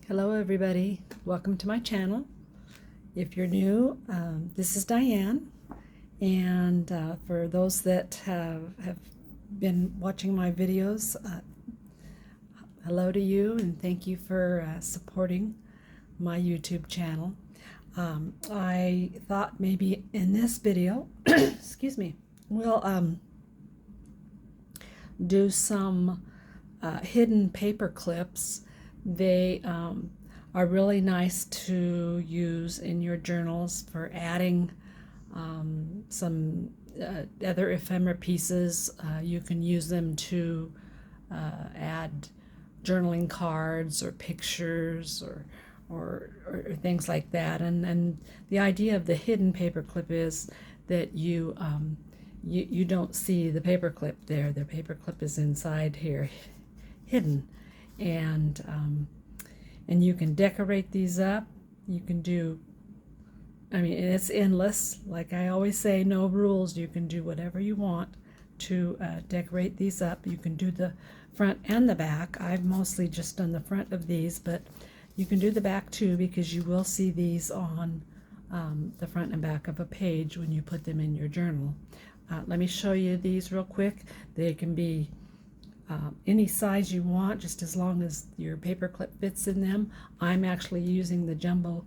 Hello everybody, welcome to my channel. If you're new, this is Diane, and for those that have been watching my videos, hello to you and thank you for supporting my YouTube channel. I thought maybe in this video, excuse me, we'll do some hidden paper clips. They are really nice to use in your journals for adding some other ephemera pieces. You can use them to add journaling cards or pictures or things like that. And the idea of the hidden paper clip is that you don't see the paper clip there. The paper clip is inside here, hidden, and you can decorate these up. You can do, I mean, it's endless. Like I always say, no rules. You can do whatever you want to decorate these up. You can do the front and the back. I've mostly just done the front of these, but you can do the back too, because you will see these on the front and back of a page when you put them in your journal. Let me show you these real quick. They can be any size you want, just as long as your paper clip fits in them. I'm actually using the jumbo,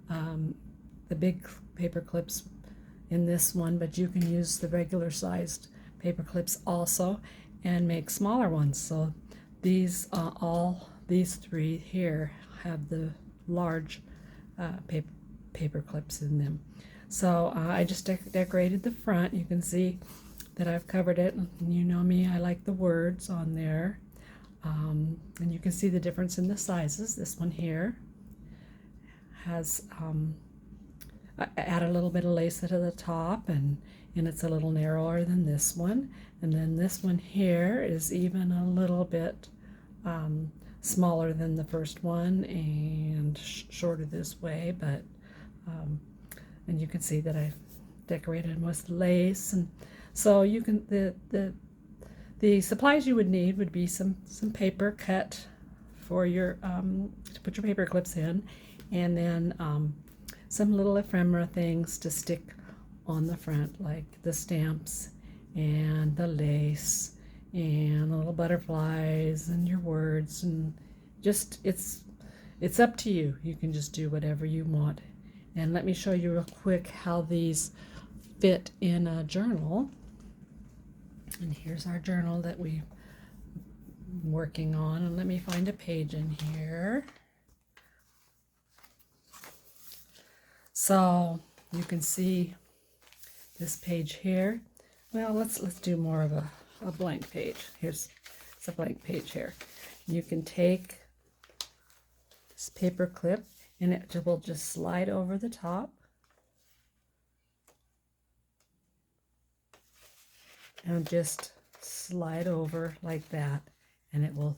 the big paper clips in this one, but you can use the regular sized paper clips also and make smaller ones. So these all these three here have the large paper clips in them. So I just decorated the front. You can see that I've covered it. You know me, I like the words on there. And you can see the difference in the sizes. This one here has, I add a little bit of lace at the top, and it's a little narrower than this one. And then this one here is even a little bit smaller than the first one and shorter this way, but and you can see that I've decorated with lace. And so you can, the supplies you would need would be some paper cut for your to put your paper clips in, and then some little ephemera things to stick on the front, like the stamps and the lace and the little butterflies and your words. And just it's up to you. You can just do whatever you want. And let me show you real quick how these fit in a journal. And here's our journal that we're working on. And let me find a page in here. So you can see this page here. Well, let's do more of a blank page. It's a blank page here. You can take this paper clip and it will just slide over the top. And just slide over like that, and it will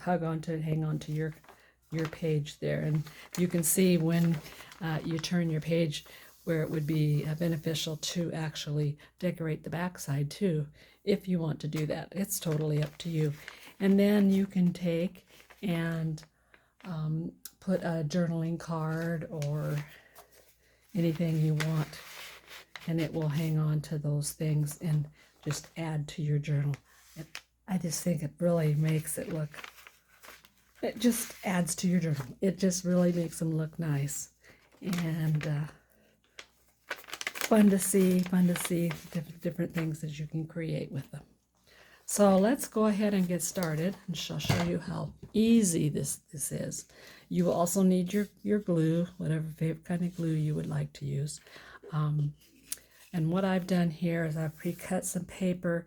hang on to your page there. And you can see when you turn your page where it would be beneficial to actually decorate the backside too, if you want to do that. It's totally up to you. And then you can take and put a journaling card or anything you want, and it will hang on to those things and just add to your journal. I just think it really makes it look, it just adds to your journal. It just really makes them look nice, and fun to see different things that you can create with them. So let's go ahead and get started, and I'll show you how easy this is. You will also need your glue, whatever favorite kind of glue you would like to use. And what I've done here is I've pre-cut some paper,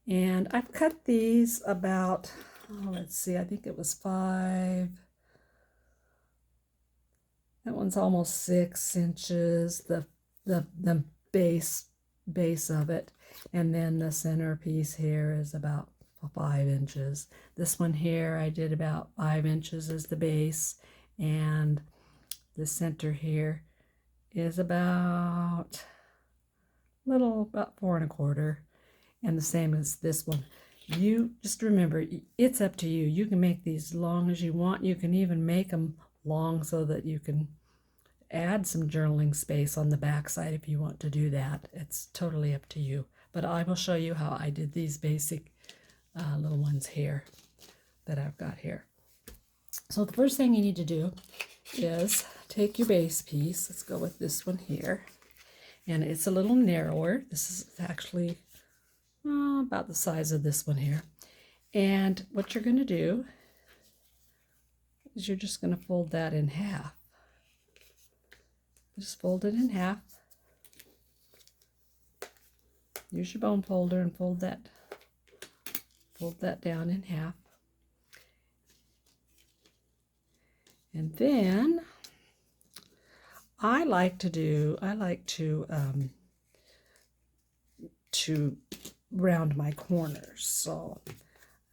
and I've cut these about, let's see, I think it was 5. That one's almost 6 inches, the base of it, and then the center piece here is about 5 inches. This one here I did about 5 inches as the base, and the center here is about 4 1/4, and the same as this one. you just remember, it's up to you. You can make these long as you want. You can even make them long so that you can add some journaling space on the back side if you want to do that. It's totally up to you. But I will show you how I did these basic little ones here that I've got here. So the first thing you need to do is take your base piece. Let's go with this one here. And it's a little narrower. This is actually about the size of this one here. And what you're going to do is you're just going to fold that in half. Just fold it in half. Use your bone folder and fold that down in half. And then I like to round my corners. So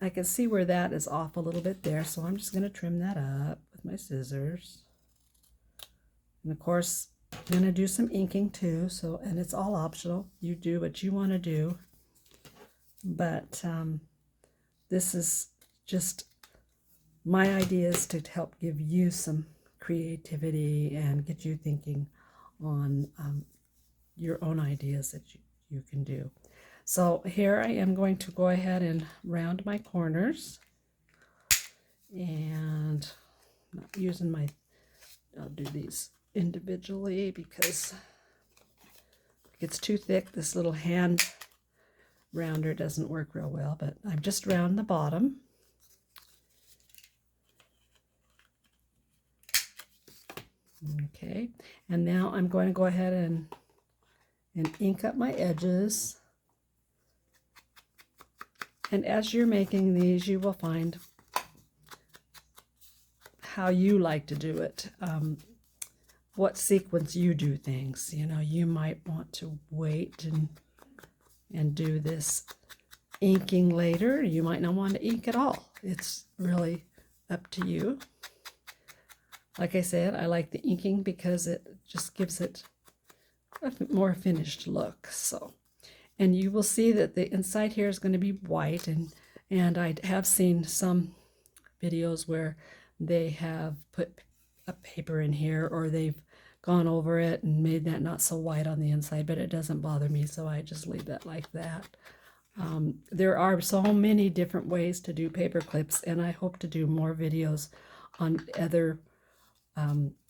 I can see where that is off a little bit there. So I'm just going to trim that up with my scissors. And of course, I'm going to do some inking too. So, and it's all optional. You do what you want to do. But this is just my ideas to help give you some creativity and get you thinking on your own ideas that you can do. So here I am going to go ahead and round my corners, and I'm not using I'll do these individually because if it gets too thick, this little hand rounder doesn't work real well, but I'm just round the bottom. Okay, and now I'm going to go ahead and ink up my edges. And as you're making these, you will find how you like to do it, what sequence you do things. You know, you might want to wait and do this inking later. You might not want to ink at all. It's really up to you. Like I said, I like the inking because it just gives it a more finished look. So, and you will see that the inside here is going to be white, and I have seen some videos where they have put a paper in here, or they've gone over it and made that not so white on the inside, but it doesn't bother me, so I just leave that like that. There are so many different ways to do paper clips, and I hope to do more videos on other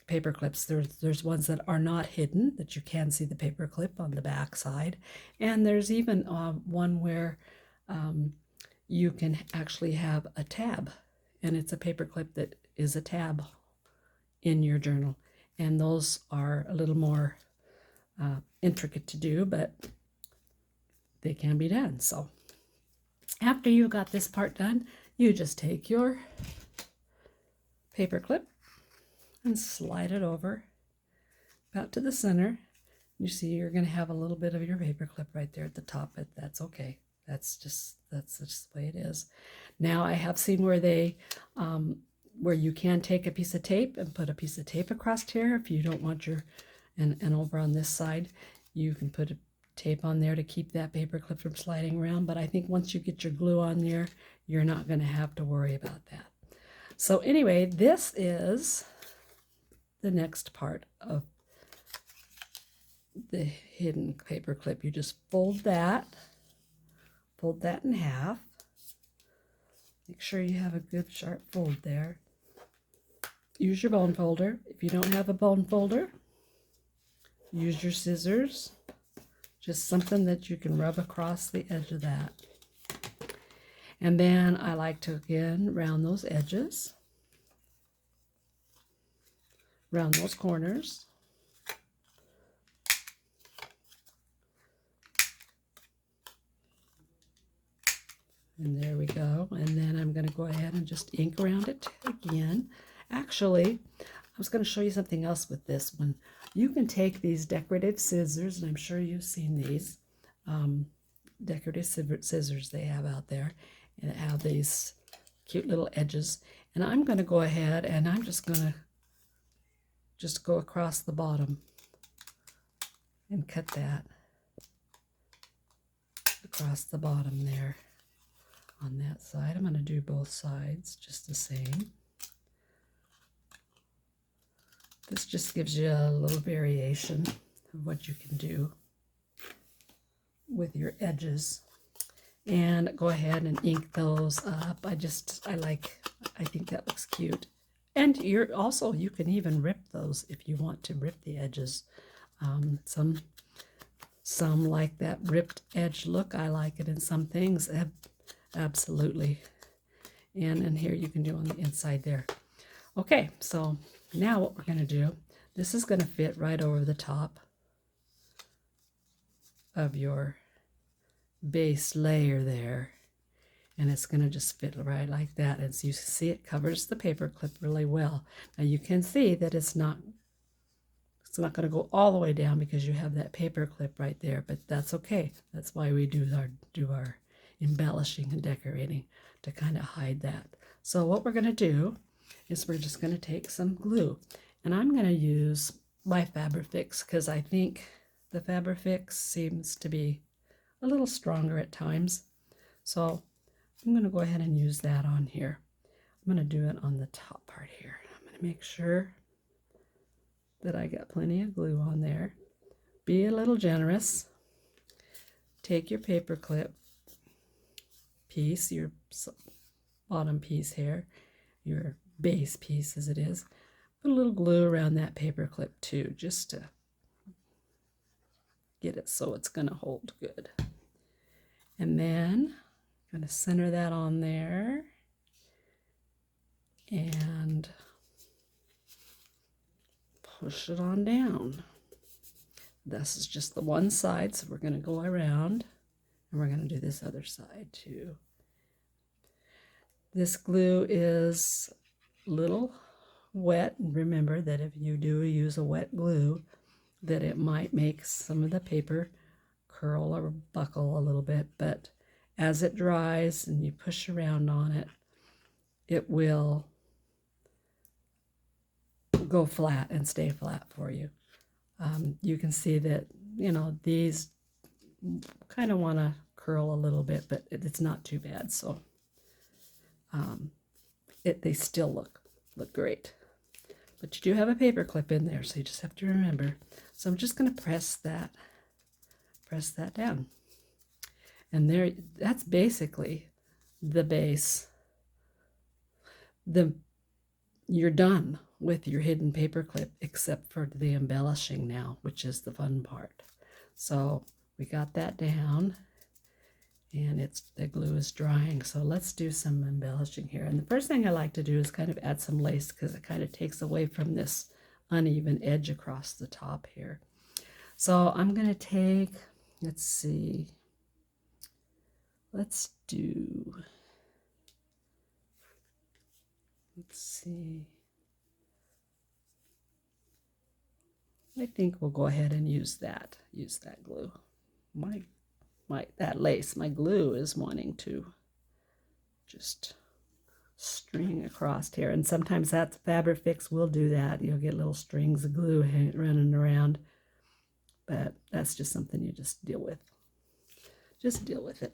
paper clips. There's ones that are not hidden, that you can see the paper clip on the back side, and there's even one where you can actually have a tab, and it's a paper clip that is a tab in your journal, and those are a little more intricate to do, but they can be done. So after you got this part done, you just take your paper clip and slide it over about to the center. You see you're going to have a little bit of your paper clip right there at the top, but that's okay. That's just the way it is. Now I have seen where they where you can take a piece of tape and put a piece of tape across here if you don't want your, and over on this side you can put a tape on there to keep that paper clip from sliding around. But I think once you get your glue on there, you're not going to have to worry about that. So anyway, this is the next part of the hidden paper clip. You just fold that in half. Make sure you have a good sharp fold there. Use your bone folder. If you don't have a bone folder, use your scissors. Just something that you can rub across the edge of that. And then I like to again round those edges. Round those corners. And there we go. And then I'm going to go ahead and just ink around it again. Actually, I was going to show you something else with this one. You can take these decorative scissors, and I'm sure you've seen these decorative scissors they have out there, and have these cute little edges. And I'm going to go ahead and I'm just going to go across the bottom and cut that across the bottom there on that side. I'm going to do both sides just the same. This just gives you a little variation of what you can do with your edges. And go ahead and ink those up. I think that looks cute. And you can even rip those if you want to rip the edges. Some like that ripped edge look. I like it in some things. Absolutely. And here you can do on the inside there. Okay, so now what we're going to do, this is going to fit right over the top of your base layer there. And it's going to just fit right like that. As you see, it covers the paper clip really well. Now you can see that it's not going to go all the way down because you have that paper clip right there, but that's okay. That's why we do our embellishing and decorating, to kind of hide that. So what we're going to do is we're just going to take some glue, and I'm going to use my Fabrifix because I think the Fabrifix seems to be a little stronger at times. So I'm going to go ahead and use that on here. I'm going to do it on the top part here. I'm going to make sure that I got plenty of glue on there. Be a little generous. Take your paper clip piece, your bottom piece here, your base piece as it is. Put a little glue around that paper clip too, just to get it so it's going to hold good. And then I'm going to center that on there and push it on down. This is just the one side, so we're going to go around and we're going to do this other side too. This glue is a little wet. Remember that if you do use a wet glue, that it might make some of the paper curl or buckle a little bit, but as it dries and you push around on it, it will go flat and stay flat for you. You can see that, these kind of want to curl a little bit, but it's not too bad. So they still look great. But you do have a paper clip in there, so you just have to remember. So I'm just going to press that down. And there, that's basically the base. You're done with your hidden paper clip, except for the embellishing now, which is the fun part. So we got that down, and the glue is drying. So let's do some embellishing here. And the first thing I like to do is kind of add some lace, because it kind of takes away from this uneven edge across the top here. So I'm going to take, let's see, I think we'll go ahead and use that glue. That lace, my glue is wanting to just string across here, and sometimes that Fabrifix will do that. You'll get little strings of glue running around, but that's just something you just deal with. Just deal with it.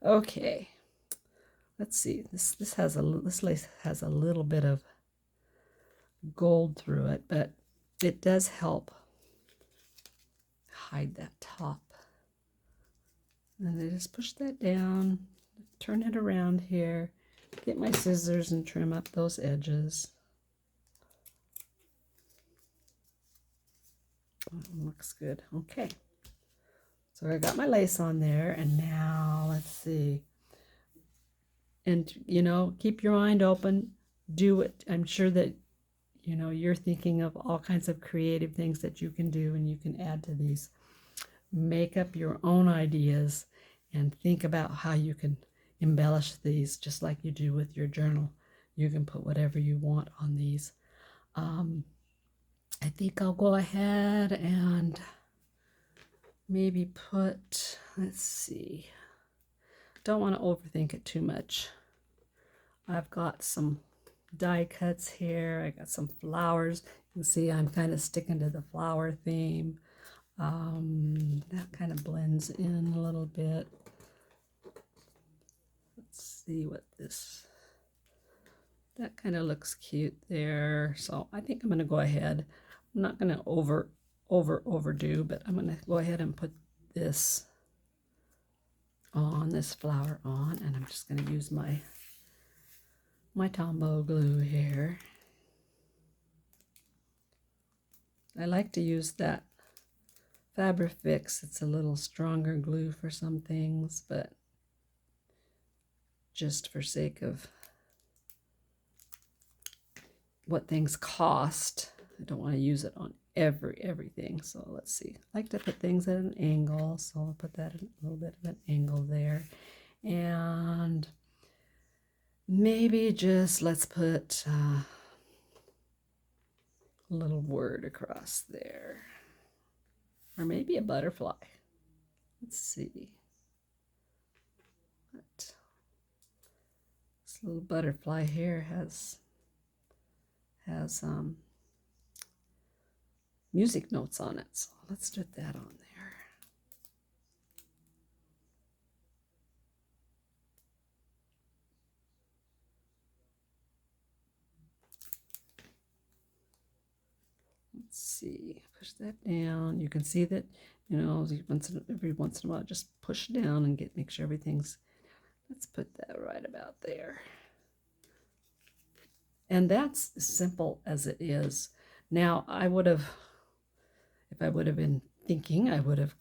Okay, let's see. This lace has a little bit of gold through it, but it does help hide that top. And I just push that down, turn it around here, get my scissors and trim up those edges. Looks good. Okay. So I got my lace on there, and now let's see. And, keep your mind open. Do it. I'm sure that, you're thinking of all kinds of creative things that you can do and you can add to these. Make up your own ideas and think about how you can embellish these, just like you do with your journal. You can put whatever you want on these. I think I'll go ahead and maybe put, let's see, don't want to overthink it too much. I've got some die cuts here. I got some flowers. You can see I'm kind of sticking to the flower theme. That kind of blends in a little bit. see what this, that kind of looks cute there. So I think I'm going to go ahead. I'm not going to overdo, but I'm going to go ahead and put this on, this flower on, and I'm just going to use my Tombow glue here. I like to use that Fabrifix. It's a little stronger glue for some things, but just for sake of what things cost, I don't want to use it on everything. So let's see. I like to put things at an angle, so I'll put that at a little bit of an angle there. And maybe just let's put a little word across there. Or maybe a butterfly. Let's see. This little butterfly here has music notes on it. So let's put that on there. Let's see, push that down. You can see that, you know, every once in a while, just push down and make sure everything's, let's put that right about there. And that's as simple as it is. Now, I would have, if I would have been thinking, I would have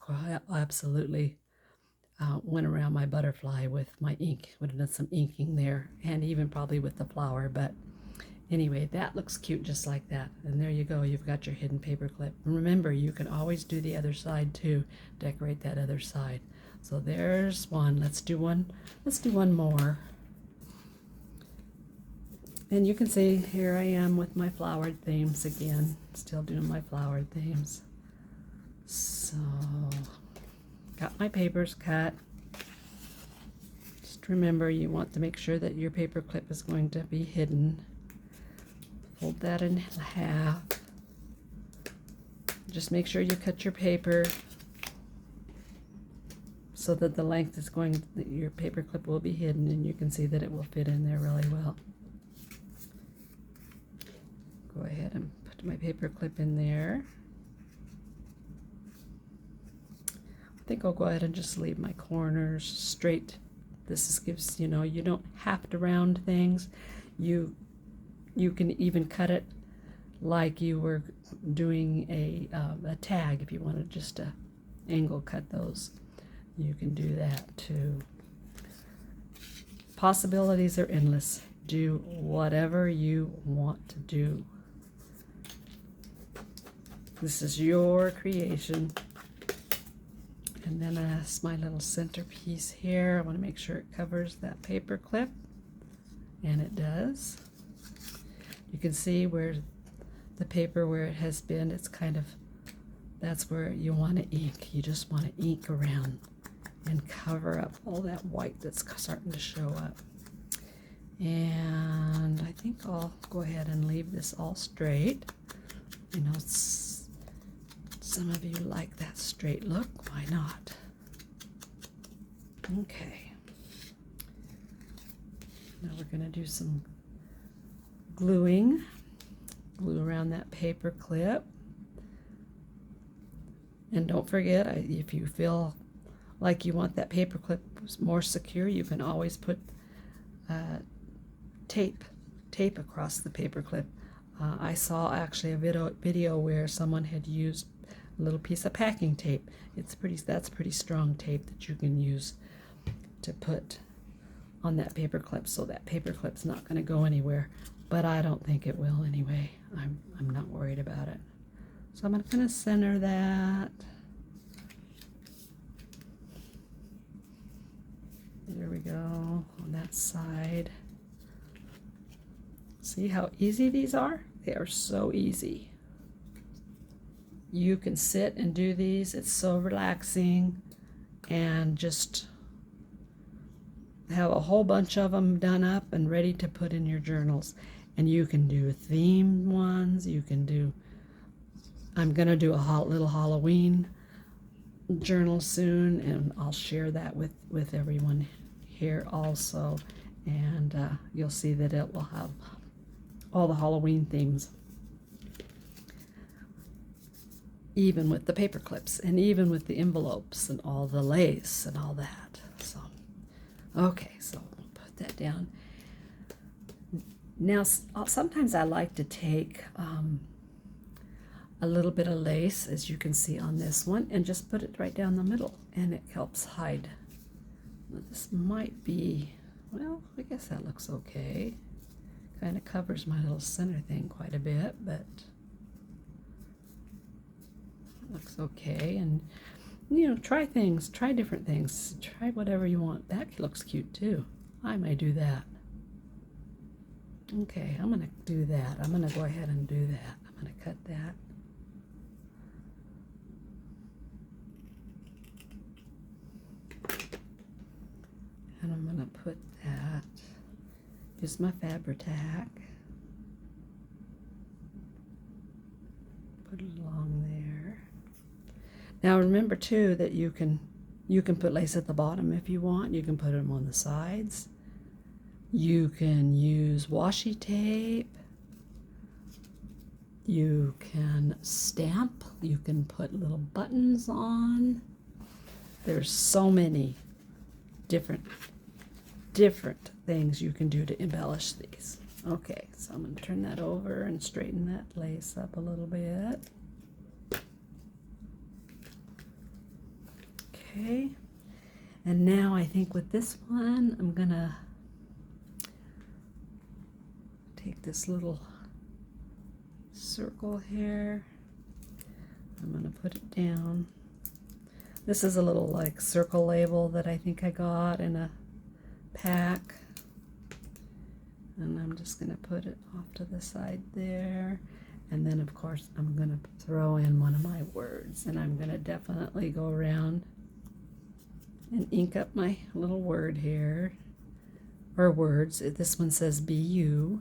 absolutely went around my butterfly with my ink. Would have done some inking there, and even probably with the flower. But anyway, that looks cute just like that. And there you go. You've got your hidden paper clip. And remember, you can always do the other side too. Decorate that other side. So there's one. Let's do one. Let's do one more. And you can see here I am with my flowered themes again. Still doing my flowered themes. So, got my papers cut. Just remember, you want to make sure that your paper clip is going to be hidden. Fold that in half. Just make sure you cut your paper so that the length is going, your paper clip will be hidden, and you can see that it will fit in there really well. Go ahead and put my paper clip in there. I think I'll go ahead and just leave my corners straight. This gives, you know, you don't have to round things. You can even cut it like you were doing a tag. If you wanted just to angle cut those, you can do that too. Possibilities are endless. Do whatever you want to do. This is your creation. And then that's my little centerpiece here. I want to make sure it covers that paper clip, and it does. You can see where the paper, where it has been, it's kind of, that's where you want to ink. You just want to ink around and cover up all that white that's starting to show up. And I think I'll go ahead and leave this all straight. You know, some of you like that straight look. Why not? Okay. Now we're going to do some gluing. Glue around that paper clip. And don't forget, if you feel like you want that paper clip more secure, you can always put tape across the paper clip. I saw actually a video where someone had used a little piece of packing tape. That's pretty strong tape that you can use to put on that paper clip, so that paper clip's not going to go anywhere. But I don't think it will anyway. I'm not worried about it. So I'm going to center that. There we go on that side. See how easy these are? They are so easy. You can sit and do these. It's so relaxing, and just have a whole bunch of them done up and ready to put in your journals. And you can do themed ones. You can do, I'm going to do a little Halloween journal soon, and I'll share that with everyone here also. and you'll see that it will have all the Halloween themes, even with the paper clips and even with the envelopes and all the lace and all that. So okay, so I'll put that down. Now sometimes I like to take a little bit of lace, as you can see on this one, and just put it right down the middle, and it helps hide. This might be, well, I guess that looks okay. Kind of covers my little center thing quite a bit, but it looks okay. And you know, try things, try different things, try whatever you want. That looks cute too. I may do that. Okay, I'm gonna do that. I'm gonna go ahead and do that. I'm gonna cut that. And I'm gonna put that, use my Fabri-Tac, put it along there. Now remember too that you can put lace at the bottom if you want. You can put them on the sides. You can use washi tape. You can stamp. You can put little buttons on. There's so many different things you can do to embellish these. Okay, so I'm going to turn that over and straighten that lace up a little bit. Okay, and now I think with this one, I'm going to take this little circle here. I'm going to put it down. This is a little like circle label that I think I got in a pack. And I'm just going to put it off to the side there. And then of course I'm going to throw in one of my words, and I'm going to definitely go around and ink up my little word here, or words. This one says BU.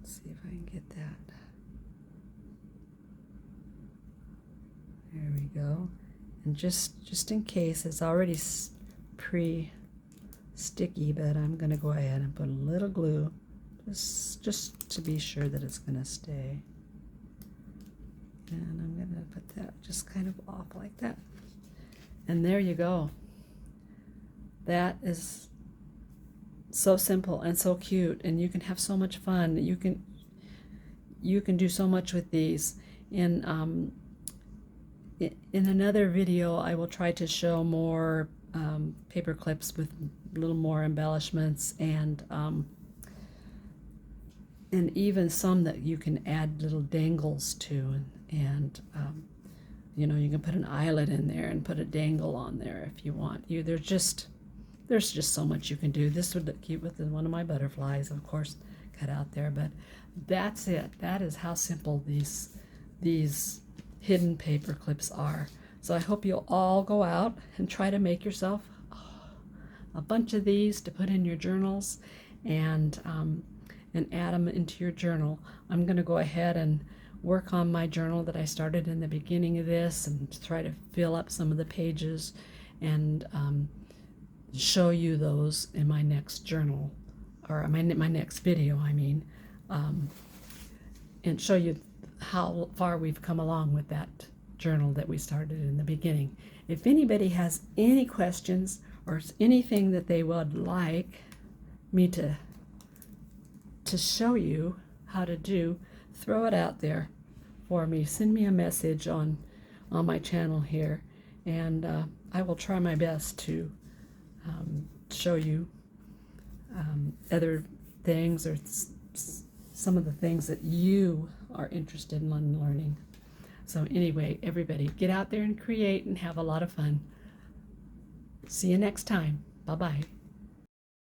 Let's see if I can get that. There we go. And just in case, it's already pre-sticky, but I'm going to go ahead and put a little glue just to be sure that it's going to stay. And I'm going to put that just kind of off like that. And there you go. That is so simple and so cute, and you can have so much fun. You can do so much with these. In another video, I will try to show more paper clips with a little more embellishments, and even some that you can add little dangles to, and you know, you can put an eyelet in there and put a dangle on there if you want. There's just so much you can do. This would look cute with one of my butterflies, of course, cut out there. But that's it. That is how simple these hidden paper clips are. So I hope you'll all go out and try to make yourself a bunch of these to put in your journals, and add them into your journal. I'm going to go ahead and work on my journal that I started in the beginning of this, and try to fill up some of the pages, and show you those in my next journal, or my next video, I mean, and show you how far we've come along with that journal that we started in the beginning. If anybody has any questions or anything that they would like me to show you how to do, throw it out there for me. Send me a message on my channel here, and I will try my best to show you other things, or some of the things that you are interested in learning. So anyway, everybody, get out there and create and have a lot of fun. See you next time. Bye-bye.